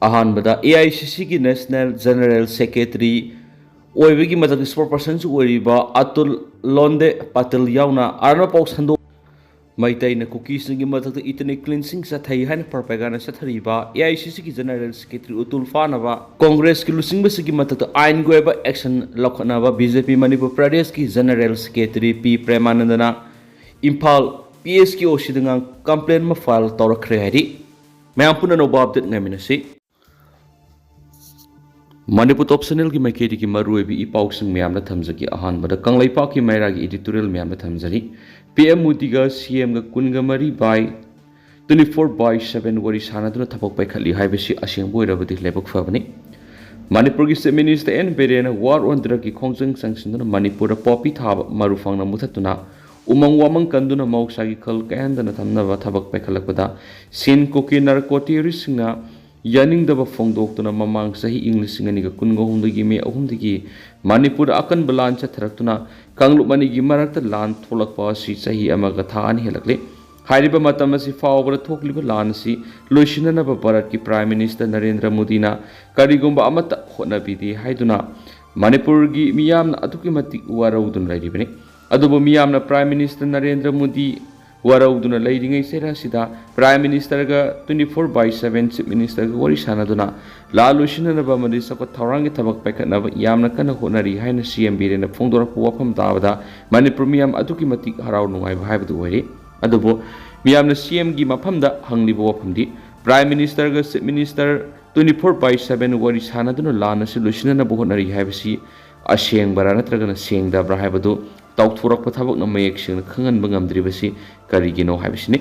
अहानबदा AICC की national general secretary ओइबगी मदद स्पोर्ट पर्सन ओइरिबा अतुल लोंदे पाटिल यावना आरना पाउ संदो मैतैना कुकीस की मदद इतने क्लीनसिंग सथै हाइन प्रोपेगेंडा सथरिबा AICC की जनरल सेक्रेटरी उतुल फानबा कांग्रेस की लुसिंगबस की मदद आइन गोयबा एक्शन लखनबा BJP मणिपुर प्रदेश की जनरल सेक्रेटरी P प्रेमानंदना इम्फाल PSKO सिदंगा कंप्लेन में फाइल तौरखरे हैरी मैं पुनः नोबा अपडेट नमिनसी मणिपुर टॉप चैनल की मैकेरी की मरुएबी इपाउसिंग मैम थमजगी अहानबद कंगलैपा की मैरा की एडिटोरियल मैम थमजरी PM मोदी का CM का कुनगा मरी बाय 24/7 वरी सानादुना थबक पाइखली हाइबसी असेंबो इरबदी लेबक फबनी मणिपुर की chief minister N Biren war on drug की खोंजंग संगसिंदुना मणिपुर पॉपी थाब मरुफांगना मुथतुना उमंग वामंग कंदुना मौसागी खल कहंदना थमनबा थबक पाइखलकबदा सिन कोकी नारकोटियरिसिंगना यानिंगदबा फोंदोक्तुना ममांग सही इंग्लिश सिंगनिगा कुनगोहुंदगी मे अहुंदगी मणिपुर अकन बलान चथरक्तुना कांगलुप मनिगी मरक्ता लान थोलकपा सि सही अमगा था अनि हेलकले हाइरिबा मतम असि फावबरा थोकलिबा लान असि लोइसिननबा भारत की प्राइम मिनिस्टर नरेंद्र मोदी ना करिगुंबा अमत होनबिदि हाइदुना मणिपुर की मियामना अदुकी मति वारौदुन लाइरिबने अदुबो मियामना प्राइम मिनिस्टर नरेंद्र मोदी वारौदुना लैरिङै सेरासिदा प्राइम मिनिस्टर का 24/7 चीफ मिनिस्टर का वरी सानादुना लालुसिननबा मदि सको थौरांगी थबक पाइखनबा यामना कन होनरी हाइना CM बिरेन फोंदोरक वाफम ताबदा मणिपुर मियाम अदुकी मति हराउ नुंगाइबा हाइबदु ओइरि अदुबो मियामना CM की मफमदा हंगलिबो वाफमदि प्राइम मिनिस्टर का चीफ मिनिस्टर 24/7 वरी सानादुना लानसि लुसिननबा होनरी हाइबसि असेंबरा नत्रगना सेंगदब्रा हाइबदु तौथोरक थबक मयेक्सिंग खंगनबा ngamdribasi karigino haibisini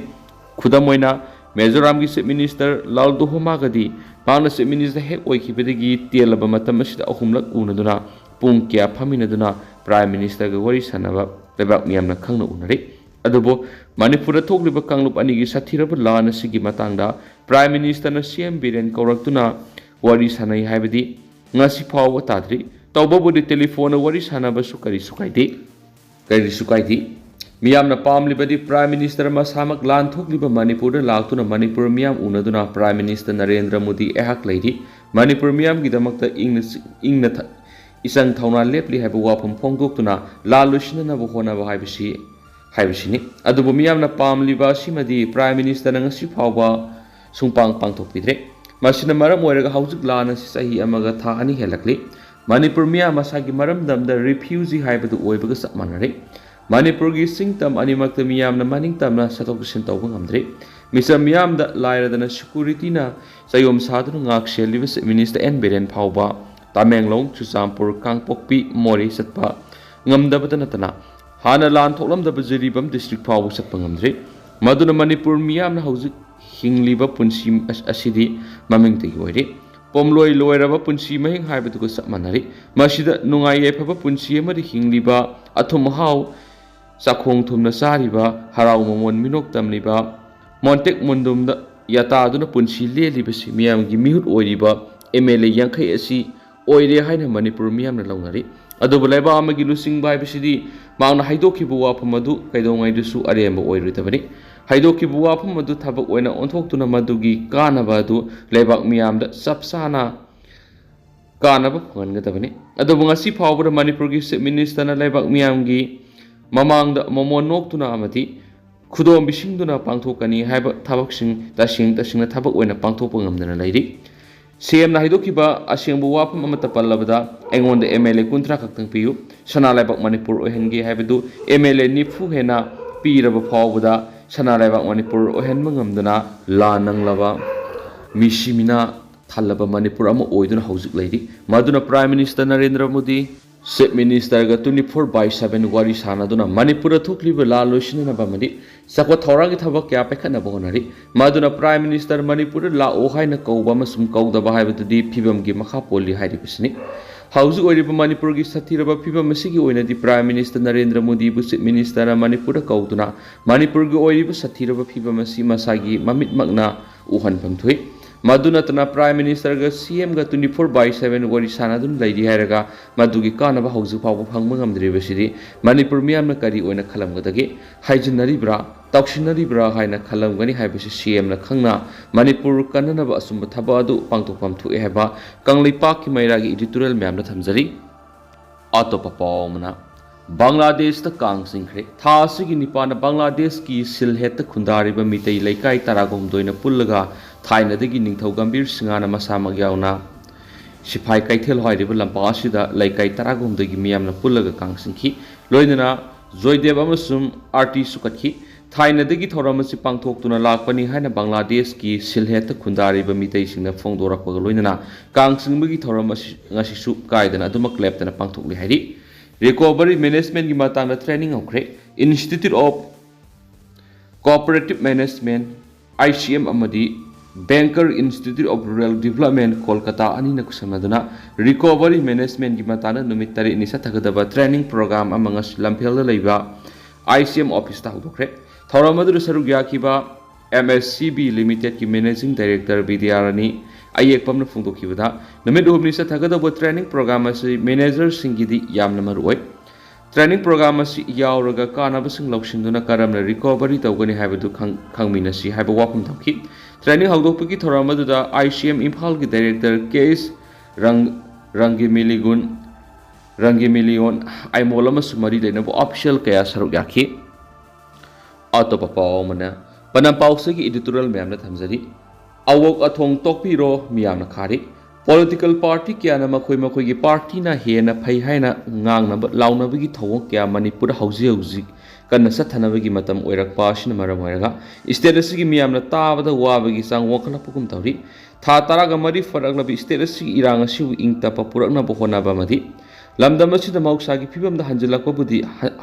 khudam oina Mizoram की चीफ मिनिस्टर लालदो होमागदी मांगना चीफ मिनिस्टर हेक ओइखिबदगी तेलबा मतम असिदा अहुमलक उनदुना पुंग क्या फमिनदुना प्राइम मिनिस्टर का वरी सानबा लेबाक मियामना खंगना उनरे अदुबो मणिपुर थोकलिबा कांगलुप अनिगी साथिरब लान असिगी मतंगदा प्राइम मिनिस्टर ना CM बिरेन कौरक्तुना वरी सानै हाइबदी ngasi फाव ताद्री तौबबुदी टेलीफोन वरी सानबसु करी सुकाइदी मियामना पामलिबदी प्राइम मिनिस्टर मसामक लान थोकलिबा मणिपुर लाक्तुना मणिपुर मियाम उनदुना प्राइम मिनिस्टर नरेंद्र मोदी एहाक लैदी मणिपुर मियाम की दमकता इंगना इसंग थौना लेपली हाइबा वाफम फोंदोक्तुना लालुसिननबा होनबा हाइबसिनि अदुबु मियामना पामलिबा सिमदी प्राइम मिनिस्टर ngasi फावबा सुंपांग पांथोकपिद्रे मसिना मरम ओइरगा हौजिक लान सही अमगा था अनि हेलकली मणिपुर मियाम मसागी मरमदमदा रिफ्यूजी हाइबदु ओइबगा सपमानरे मणिपुर की सिंगतम अनिमक्त मियामना मनिंगतमना सतोकसिन तौबा ngamdre मिसम मियामदा लायरदना सिक्युरिटीना सयोम सादुना ngak सेलिबस मिनिस्टर एन बेरेन फावबा तामेंगलोंग चुचामपुर कांगपोकपी मोरी सतपा ngamdabata natana हाना लान थोकलमदबा जिरिबम डिस्ट्रिक्ट फावबा सतपा ngamdre मदुना मणिपुर मियामना हौजिक हिंगलिबा पुंसी असिदि ममिंगतगी ओइरे पोमलोय लोयरबा पुंसी महिंग हाइबदुगा सपमानरी मसिदा नुंगाई याइफबा पुंसी अमदि हिंगलिबा अथुम हाव चाखोंग थुमना चारिबा हराउ ममोन मिनोक तमलिबा मोन्टेक मुंदुमदा यातादुना पुंसी लेलिबसि मियामगी मिहुत ओइरिबा MLA यांखै असि ओइरे हाइना मणिपुर मियामना लौनरी अदुबु लेबा अमगी लुसिंग बाइबसिदि मांगना हाइदोखिबु वाफम मदु कैदोंगाइदुसु अरेंबा ओइरुतबनि हाइदोखिबु वाफम मदु थबक ओइना ओंथोक्तुना मदुगी कानबा अदु लेबाक मियामदा चपसाना कानबा फंगनगदबनि अदुबु ngasi फावबदा मणिपुर की चीफ मिनिस्टरना लेबाक मियामगी ममांगदा ममोन नोक्तुना अमति खुदोम बिसिंगदुना पांथोकनी हाइबा थबकसिंग तसिंगना थबक ओइना पांथोकपा ngamdana लाइरि CM ना हाइदोखिबा असेंबु वाफम अमता पल्लबदा एंगोंद MLA 30 खक्तंग पियु सना लेबाक मणिपुर ओहनगे हाइबदु MLA निफु हेना पीरबा फावबदा सना लेबाक मणिपुर ओहनबा ngamdana ला नंगलबा मिसिमिना थालबा मणिपुर अम ओइदुना हौजिक लैरि मदुना prime minister Narendra Modi chief minister का 24/7 वारी सानादुना मणिपुर थोकलिबा लालुसिननबा मदि सकवा थौरागी थबक क्या पाइखनबा होनरी मदुना प्राइम मिनिस्टर मणिपुर लाओ हाइना कौबा मसुम कौदबा हाइबदुदि फिबमगी मखा पोली हाइरिबसिनि हाउजिक ओइरिबा मणिपुर की सथिरबा फिबम असिगी ओइनादि प्राइम मिनिस्टर नरेंद्र मोदी बु चीफ मिनिस्टर मणिपुर कौदुना मणिपुर की ओइरिबा सथिरबा फिबम असि मसागी ममित मगना उहनफम थुइ मधुनतना प्राइम मिनिस्टर ग सीएम ग 24/7 वरी सानादुन लैदी हैरगा मधुगी कानबा हौजु फाव फंगमंगमद्रिबसिदि मणिपुर मियामना करी ओइना खलमगदगे हाइजनरिब्रा तौसिनरिब्रा हाइना खलमगनि हाइबसि सीएम ना खंगना मणिपुर कननबा असुंब थबा अदु पांगतोकपम थुए हैबा कंगलेपाक की मैरागी एडिटोरियल म्यामना थमजरी अतोपा पावमना बांग्लादेश कांग सिंख्रे था असुगी निपान बांग्लादेश की सिलहेत खुंदारिबा मितै लैकाई तरागोमदोइना पुल्लगा थाइनदगी निंगथौ गंभीर सिंगाना मसामग यावना सिफाई कैथेल हाइरिबा लंपासिदा लैकाई तरागोमदगी मियामना पुल्लगा कांग सिंखी लोइनना जोयदेव अमसुम आरटी सुकतखी थाइनदगी थौरमसि पांगथोक्तुना लाकपनि हाइना बांग्लादेश की सिलहेत खुंदारिबा मितै सिंगना फोंदोरकपगा लोइनना कांग सिंगबगी थौरमसि ngasisu kaidana aduma kleptana pangthokli hairi recovery management की मातांग ट्रेनिंग होख्रे institute of cooperative management ICM अमदी banker institute of rural development Kolkata अनि नकुसमदना रिकवरी मैनेजमेंट की मातांग नुमित तरे निसा थगदबा ट्रेनिंग प्रोग्राम अमंगस लंफेल लैबा ICM ऑफिस ता होख्रे थौरमदु सरुग याखिबा MSCB लिमिटेड की मैनेजिंग डायरेक्टर विद्यारानी अयेकपमन फोंदोखिबदा नमित हुमनिसा थगदबा ट्रेनिंग प्रोग्राम असि मैनेजर सिंगिदी यामना मरुओय ट्रेनिंग प्रोग्राम असि यावरगा कानाबसिंग लौसिंदुना करमना रिकवरी तौगनि हाइबदु खंगमिनसि हाइबा वाफम थौखि ट्रेनिंग हौदोकपगि थौरमदुदा ICM इम्फाल की डायरेक्टर केस रंगिमिलियन आइमोल मरी लेनब ऑफिशियल कया सरुक याखि अतोपा पावमना पनमपाउसगी एडिटोरियल मैमना थमजरी अवोक अथोंग तोकपीरो मियामना खारी पॉलिटिकल पार्टी क्या मखोई पार्टी ना हेना फै हाइना ngangnab launabagi thawong kya manipur hauji kan sathanabagi matam oirakpa asina maram oiraga state asigi miyamna tabada wabagi sang wakala pukum tawri tha taraga mari faraglabi state asigi irang asiu ingta papurakna bohona bamadi lamdam asida mausagi phibamda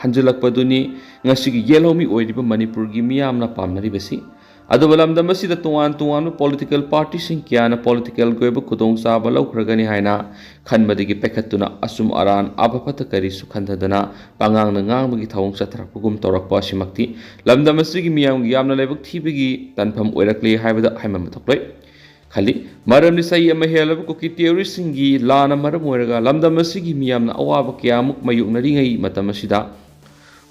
hanjilakpaduni ngasigi yelomi oiriba manipur gi miyamna pamnari besi अदुबलमदम असिदा तोंगान political party सिंह क्याना political गोयब खुदोंग साबा लौख्रगनि हाइना खनबदगी पेखतुना assume Aran आबफत करी सुखंधदना पांगांगना ngangbagi thawong sathrakpagum tawrakpa asimakti lamdam asigi miyamgi yamna laibak thibagi tanpham oirakle haibada haimam thokloi khali maramni sai ama helab kuki theory singi lana maram oiraga lamdam asigi miyamna awaba kyamuk mayuknari ngai matam asida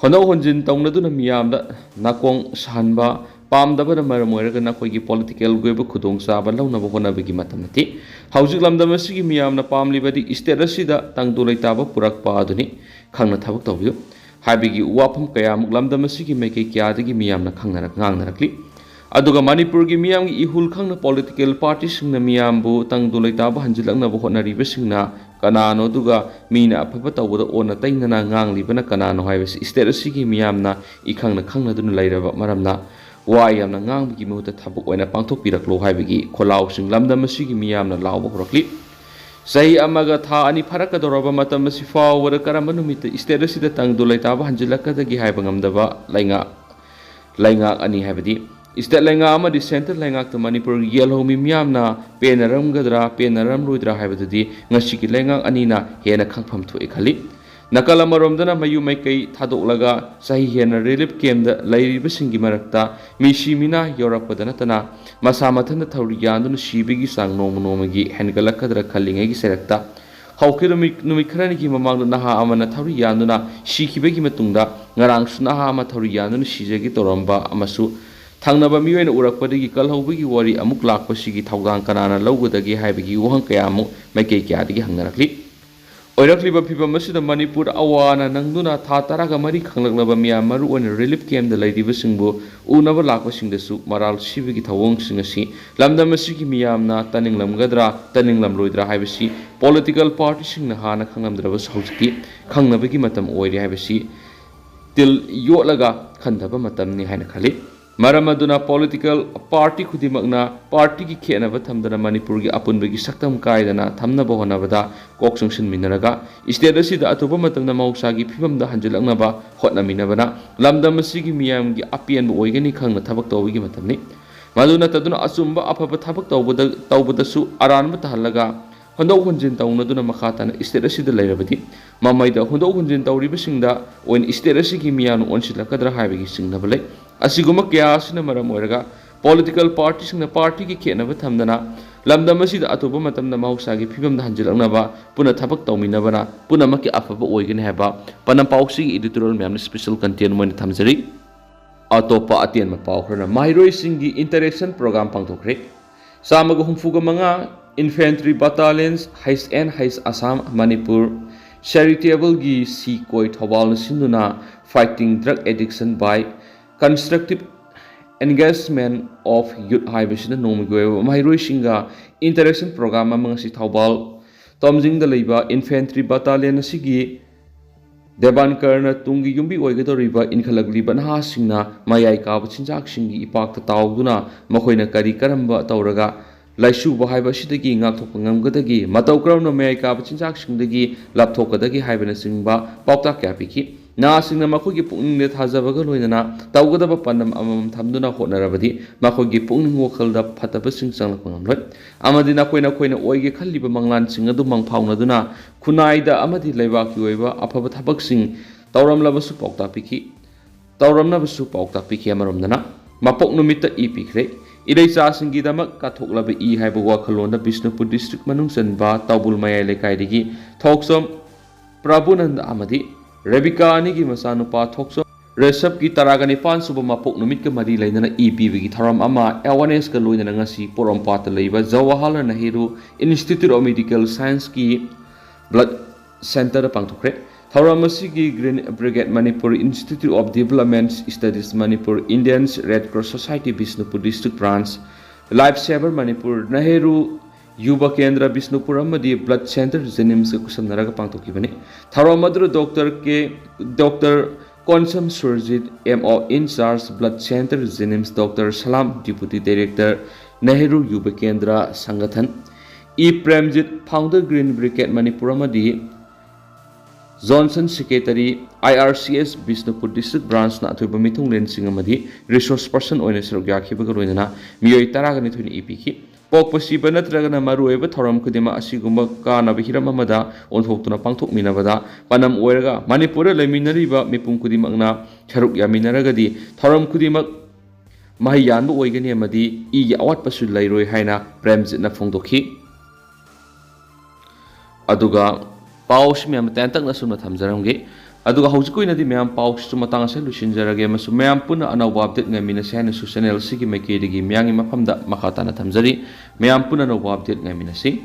honau honjin tawnaduna miyamda nakong sahanba पामदबन मरम ओइरगना कोइगी political गोइब खुदोंग साबा लौनब होनबगी मतमति हौजिक लमदम असिगी मियामना पामलिबदि state असिदा तंगदो लैताबा पुरकपा अदुनि खंगना थबक तौबियो हाबिगी वाफम कयामुक लमदम असिगी मेके क्यादगी मियामना ngangnarакли अदुगा Manipur की मियामगी इहुल खंगना political party सिंगना मियामबु तंगदो लैताबा हंजिलकनब होनरिबे सिंगना कनानो दुगा मीना अफब तौबदा ओना तैनना nganglibana कनानो हाइबस state असिगी मियामना इखंगना खंगनदुन लैरबा मरमना वायमना ngangbगी मुहत थबक ओइना पांथोकपिरकलो हाइबगी खोलाउसिंग लमदम असिगी मियामना लावबा होरकली सही अमगा था अनि फरकदोरबा मतम असि फावरा करम नुमित स्टेट असिदा तंगदो लैताबा हंजिलकदगी हाइबा ngamdaba लैंगा अनि हाइबदी स्टेट लैंगा अमदि सेंट्रल लैंगा त मणिपुर येलहोमी मियामना पेनरमगदरा पेनरमरुद्रा हाइबदि ngasiगी लैंगा अनिना हेना खंगफम थोइ खली नकल अमरोमदना मयु मैकई थादोकलगा सही हेना रिलीफ कैम्प लैरिबसिंगी मरक्ता मिसिमिना यौरकपदा नतना मसा मथन थौरी यान्दुन सिबिगी सांग नोमगी हेनगलकदरा खलिंगेगी सेरक्ता हौकिरो नुमि खरनिगी ममांग नहा अमना थौरी यान्दुना सिखिबगी मतुंगदा ngarang sunaha ama thori yanun sijagi toramba amasu thangnaba miwen urakpadagi kalhobagi wari amuk lakpasigi thawgang kanana lawgadagi haibagi wahang kayamu maikei kyadagi hangnarakli oirakliba phibam asida manipur awana nangduna tha taraga mari khanglaklaba miyam maru on relief camp da laidiba singbu unaba lakpasingdasu maral sibigi thawong singasi lamdam asigi miyamna taninglamgadra taninglamloidra haibasi political party singna hana khanglamdraba saujiki khangnabagi matam oiri haibasi til yolaga khandaba matamni haina khali maramaduna political party khudimagna party ki khenaba thamdana manipur gi apunbagi saktam kaidana thamnaba honabada koksungsin minaraga state asida atuba matamna mausa gi phibamda hanjilagnaba hotnaminabana lamdam asigi miyam gi apian bu oigani khangna thabak tawigi matamni maduna taduna asumba afaba thabak tawbada su aranba tahalaga hondo hunjin tawnaduna makhatana state asida lairabadi mamaida hondo hunjin tawribasingda oin state asigi miyanu onsilakadra haibagi singnabale asiguma kya asina maram oiraga political parties party ki khenaba thamdana lamdam asida atoba matamda mahusagi phibamda hanjilaknaba puna thabak tawminabana puna maki afaba oigani haba panam pausi editorial myamna special content moina thamjari atopa atien ma paukrana mairoi singi interaction program pangthokre samaga humfuga manga infantry battalions Hais Assam Manipur charitable gi si koi thawal sinduna fighting drug addiction by constructive engagement of youth haibisina nomigoi mairoi singa interaction program amang si thawal tomjing da leiba infantry battalion sigi Debankarna tungi yumbi oigadoriba inkhalagli naha singna mayai kaba chinjak singi ipakta tawduna makoina kari karamba tawraga laisu bahaiba sidagi ngakthokpa ngamgadagi matau krawna mayai kaba chinjak singdagi lapthokadagi haibana singba paukta kya piki na singna makogi pungning thajabaga loinana tawgadaba panam amam thamduna hotnarabadi makogi pungning wakhalda phataba sing changlakpa ngamloi amadi na koina oige khalliba manglan sing adu mangphaunaduna खुनाइदा अमदि लेबाकी ओइबा अफब थबकसिंग तौरमलबसु पाउता पिखि तौरमनबसु पाउता पिखि अमरमदना मपक नुमित्त इ पिखरे इदैचा सिंगिदमक काथोकलब इ हाइब वाखलोंदा Bishnupur district मनुंग चनबा ताबुल मयाइ लेकाइदिगी थोक्सोम प्रभुनंद अमदि रेबिका अनिगी मसानुपा थोक्सोम रेसप की तरागनि पान सुब मपक नुमित के मरी लेना इ पिबगी थरम अमा अवेयरनेस का लोइना ngasi पोरमपात लेबा Jawaharlal Nehru institute of medical science की ब्लड सेंटर पांथोखरे थौरामसिगी green brigade Manipur institute of development studies Manipur Indians red cross society Bishnupur district branch life saver Manipur Nehru Yuva Kendra Bishnupur अमदी ब्लड सेंटर जेनिम्स के कुसमनरग पांथोखिबने थौरामद्र doctor Konsam Surjit MO incharge blood centre JNIMS doctor Salam deputy director Nehru Yuva Kendra Sangathan E Premjit founder green brigade Manipur अमदी Johnson secretary IRCS Bishnupur district branch ना अथुब मिथुंग लेनसिंग अमदी resource person ओइने सरग याखिबग लोइना मियोय तरागनि थुनि इपिखि पोकपसिब नत्रगना मरुएब theorem खुदिमा असिगुम्ब कानब हिरम अमदा ओनथोक्तुना पांथोकमिनबदा पनम ओइरगा मणिपुर लेमिनरिबा मिपुंग खुदिमकना छरुक यामिनरगदी थोरम खुदिमक mahi yanbu oigani amadi I gi awat pasu lairoi haina premjit na phongdokhi aduga paus myam tantak na sumna thamjaramge aduga hojikoina di myam paus tu matang se lusinjarage masu myam puna anawa update ngamina se na channel sigi maike digi myangi mafamda makata na thamjari myam puna no update ngamina si